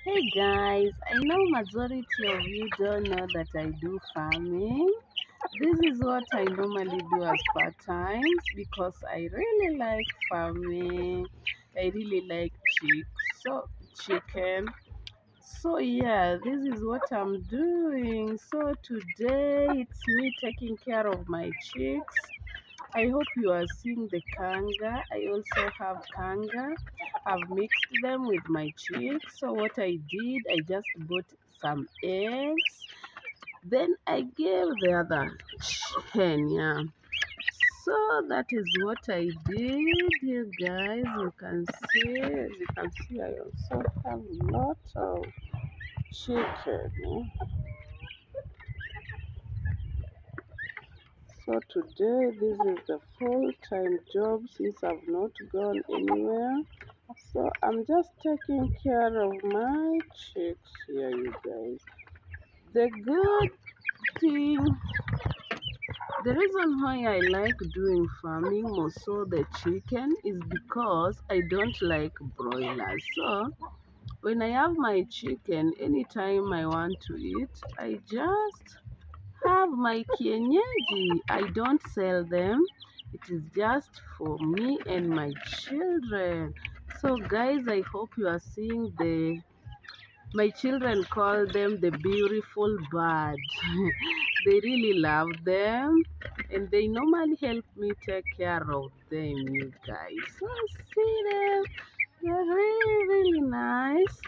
Hey guys, I know majority of you don't know that I do farming. This is what I normally do as part times because I really like farming. I really like chicken. So yeah, this is what I'm doing. So today it's me taking care of my chicks. I hope you are seeing the kanga. I also have kanga. I've mixed them with my chicks. So what I did, I just bought some eggs. Then I gave the other hen, yeah. So that is what I did, you guys. You can see, as you can see, I also have a lot of chicken. So today, this is the full-time job since I've not gone anywhere. So I'm just taking care of my chicks here, you guys. The good thing, the reason why I like doing farming more so the chicken is because I don't like broilers. So when I have my chicken, anytime I want to eat, I just have my kienyeji. I don't sell them. It is just for me and my children. So guys, I hope you are seeing my children call them the beautiful bird. They really love them and they normally help me take care of them, you guys. So see them. They're really nice.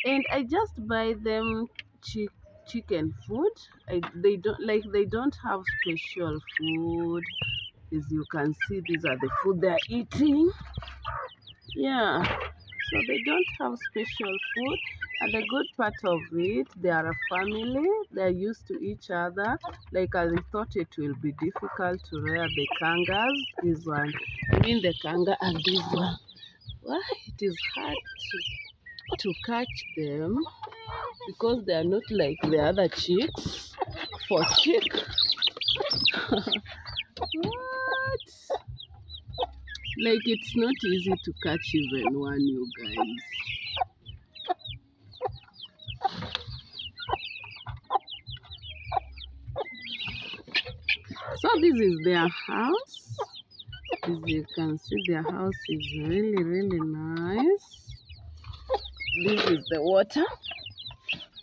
And I just buy them chicken food. They don't have special food. As you can see, these are the food they're eating. Yeah, so they don't have special food. And the good part of it, they are a family. They're used to each other. Like I thought it will be difficult to rear the kangas. This one, I mean the kanga and this one. Why it is hard to catch them because they are not like the other chicks. For chick, what? Like it's not easy to catch even one, you guys. So this is their house. As you can see, their house is really nice. This is the water.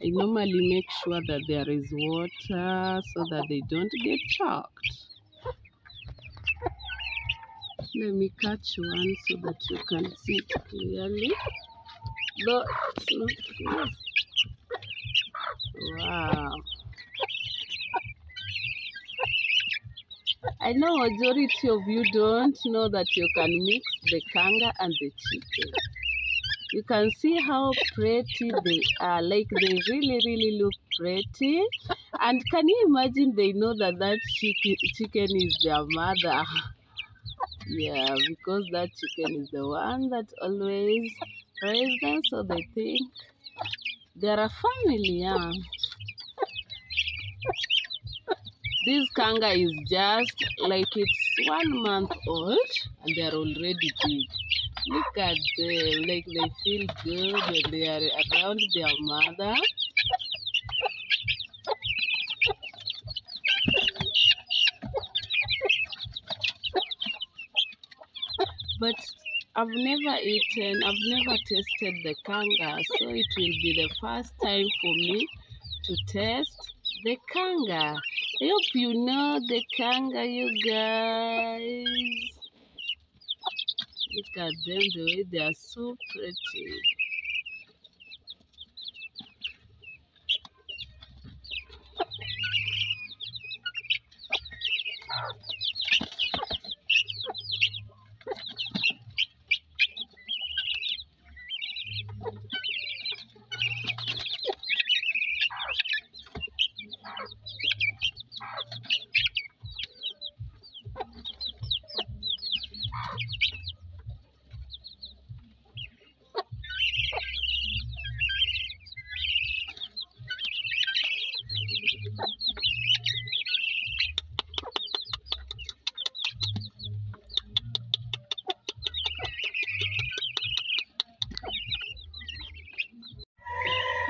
I normally make sure that there is water so that they don't get choked. Let me catch one so that you can see it clearly. Though it's not clear. Wow. I know majority of you don't know that you can mix the kanga and the chicken. You can see how pretty they are. Like they really look pretty. And can you imagine they know that chicken is their mother? Yeah, because that chicken is the one that always raised them, so they think they're a family, yeah. This kanga is just like it's 1 month old and they're already big. Look at them, like they feel good when they are around their mother. But I've never tasted the kanga, so it will be the first time for me to test the kanga. I hope you know the kanga, you guys. Look at them, the way they are so pretty.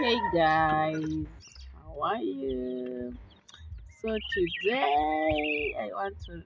Hey guys, how are you? So today I want to